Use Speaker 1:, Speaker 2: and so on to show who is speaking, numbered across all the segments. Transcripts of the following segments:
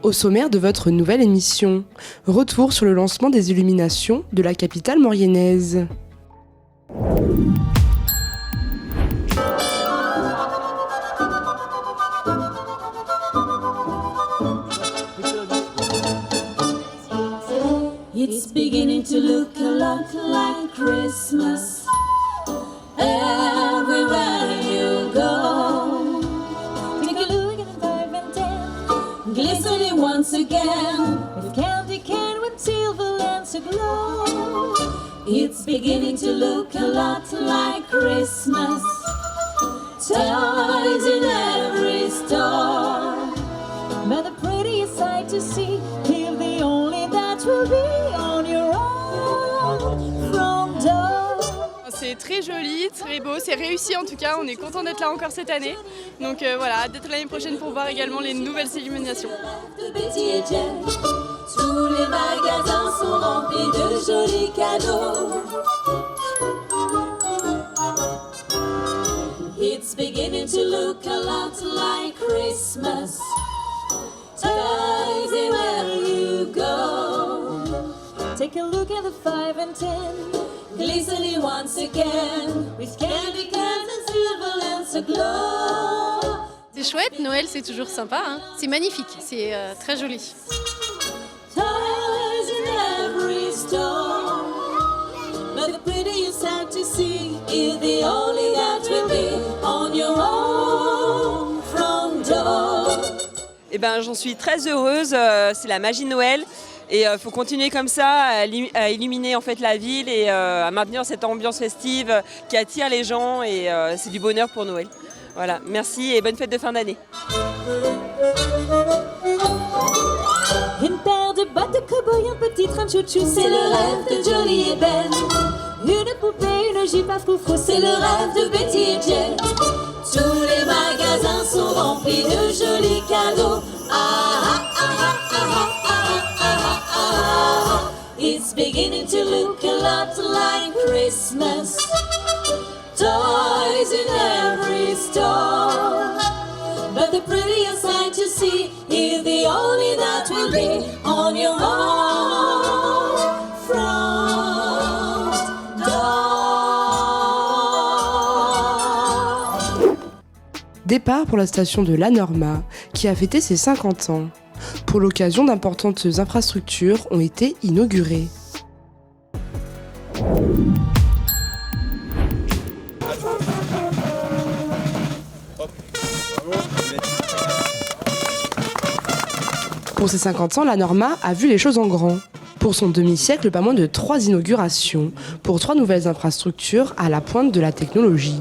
Speaker 1: Au sommaire de votre nouvelle émission, retour sur le lancement des illuminations de la capitale mauriennaise.
Speaker 2: It's beginning to look a lot like Christmas everywhere you go. Take a look at the 5 and 10, glistening once again, with candy cane with silver lamps aglow. It's beginning to look a lot like Christmas, toys in every store. But the prettiest sight to see, if the only that will be on your own front door.
Speaker 3: C'est très joli, très beau, c'est réussi en tout cas, on est content d'être là encore cette année. Donc voilà, d'être l'année prochaine pour voir également les nouvelles illuminations.
Speaker 2: Tous les magasins sont remplis de jolis cadeaux. It's beginning to look a lot like Christmas, toys everywhere you go. Take a look at the 5 and 10, glistening once again, with candy cans and silver lamps aglow.
Speaker 4: C'est chouette, Noël c'est toujours sympa, hein. C'est magnifique, c'est très joli.
Speaker 2: Toys in every store, but the prettiest sight to see is the only that will be on your own front door.
Speaker 5: Eh ben, j'en suis très heureuse, c'est la magie de Noël et il faut continuer comme ça à illuminer en fait la ville et à maintenir cette ambiance festive qui attire les gens et c'est du bonheur pour Noël. Voilà, merci et bonne fête de fin d'année.
Speaker 2: Une paire de bottes de cow-boy, un petit train de chouchou, c'est le rêve de Jolie et Ben. Une poupée, une jupe à froufrou, c'est le rêve de Betty et Jen. Tous les magasins sont remplis de jolis cadeaux. It's beginning to look a lot like Christmas, toys in every store. But the prettiest sight to see is the only that will be on your own front door.
Speaker 1: Départ pour la station de La Norma, qui a fêté ses 50 ans. Pour l'occasion, d'importantes infrastructures ont été inaugurées. Pour ses 50 ans, La Norma a vu les choses en grand. Pour son demi-siècle, pas moins de 3 inaugurations, pour 3 nouvelles infrastructures à la pointe de la technologie.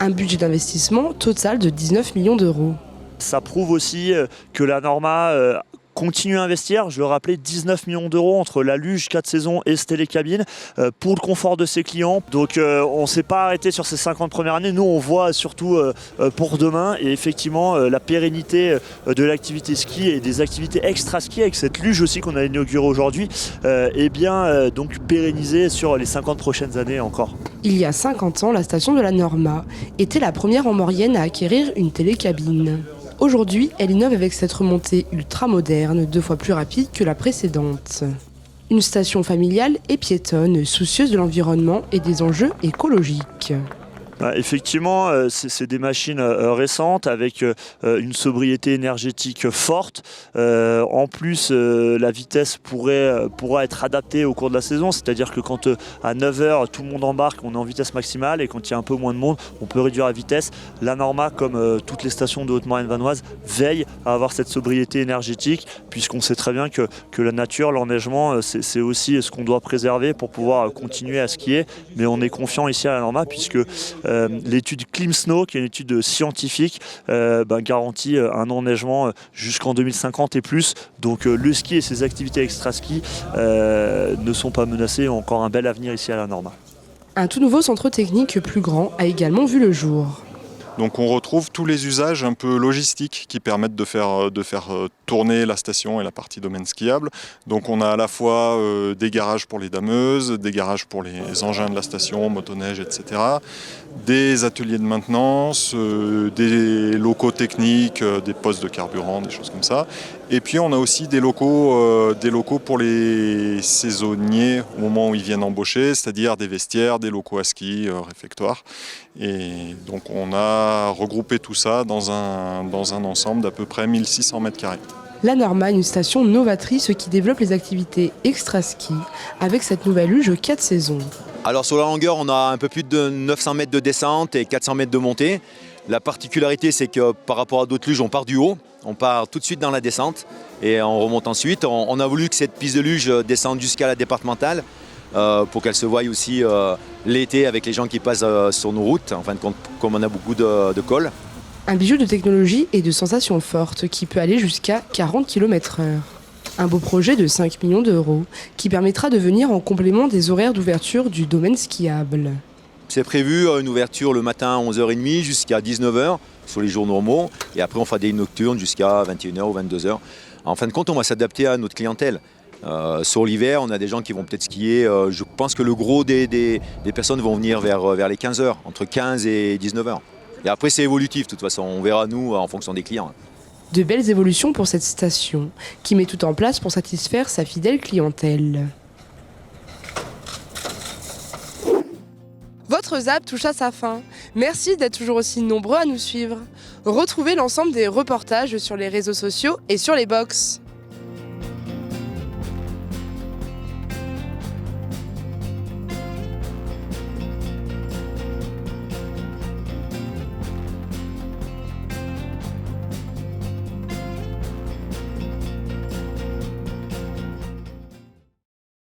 Speaker 1: Un budget d'investissement total de 19 millions d'euros.
Speaker 6: Ça prouve aussi que La Norma continue à investir. Je le rappelais, 19 millions d'euros entre la luge 4 saisons et cette télécabine pour le confort de ses clients. Donc on ne s'est pas arrêté sur ces 50 premières années. Nous, on voit surtout pour demain et effectivement la pérennité de l'activité ski et des activités extra-ski avec cette luge aussi qu'on a inaugurée aujourd'hui est bien donc pérennisée sur les 50 prochaines années encore.
Speaker 1: Il y a 50 ans, la station de La Norma était la première en Maurienne à acquérir une télécabine. Aujourd'hui, elle innove avec cette remontée ultra-moderne, 2 fois plus rapide que la précédente. Une station familiale et piétonne, soucieuse de l'environnement et des enjeux écologiques.
Speaker 6: Effectivement, c'est des machines récentes avec une sobriété énergétique forte. En plus, la vitesse pourra être adaptée au cours de la saison, c'est-à-dire que quand à 9h tout le monde embarque, on est en vitesse maximale et quand il y a un peu moins de monde, on peut réduire la vitesse. La Norma, comme toutes les stations de Haute-Maurienne vanoise, veille à avoir cette sobriété énergétique puisqu'on sait très bien que la nature, l'enneigement, c'est aussi ce qu'on doit préserver pour pouvoir continuer à skier. Mais on est confiant ici à la Norma puisque l'étude ClimSnow, qui est une étude scientifique, garantit un enneigement jusqu'en 2050 et plus. Donc le ski et ses activités extra-ski ne sont pas menacés, ont encore un bel avenir ici à la Norma.
Speaker 1: Un tout nouveau centre technique plus grand a également vu le jour.
Speaker 7: Donc on retrouve tous les usages un peu logistiques qui permettent de faire tourner la station et la partie domaine skiable. Donc on a à la fois des garages pour les dameuses, des garages pour les engins de la station, motoneige, etc. Des ateliers de maintenance, des locaux techniques, des postes de carburant, des choses comme ça. Et puis on a aussi des locaux pour les saisonniers au moment où ils viennent embaucher, c'est-à-dire des vestiaires, des locaux à ski, réfectoires. Et donc on a regroupé tout ça dans un ensemble d'à peu près 1600 mètres carrés.
Speaker 1: La Norma, une station novatrice qui développe les activités extra-ski avec cette nouvelle luge 4 saisons.
Speaker 8: Alors sur la longueur, on a un peu plus de 900 mètres de descente et 400 mètres de montée. La particularité, c'est que par rapport à d'autres luges, on part du haut, on part tout de suite dans la descente et on remonte ensuite. On a voulu que cette piste de luge descende jusqu'à la départementale pour qu'elle se voie aussi l'été avec les gens qui passent sur nos routes, en fin de compte, comme on a beaucoup de cols.
Speaker 1: Un bijou de technologie et de sensations fortes qui peut aller jusqu'à 40 km/h. Un beau projet de 5 millions d'euros qui permettra de venir en complément des horaires d'ouverture du domaine skiable.
Speaker 8: C'est prévu une ouverture le matin à 11h30 jusqu'à 19h sur les jours normaux. Et après, on fera des nocturnes jusqu'à 21h ou 22h. En fin de compte, on va s'adapter à notre clientèle. Sur l'hiver, on a des gens qui vont peut-être skier. Je pense que le gros des personnes vont venir vers les 15h, entre 15 et 19h. Et après, c'est évolutif, de toute façon. On verra, nous, en fonction des clients.
Speaker 1: De belles évolutions pour cette station qui met tout en place pour satisfaire sa fidèle clientèle. Votre ZAP touche à sa fin. Merci d'être toujours aussi nombreux à nous suivre. Retrouvez l'ensemble des reportages sur les réseaux sociaux et sur les box.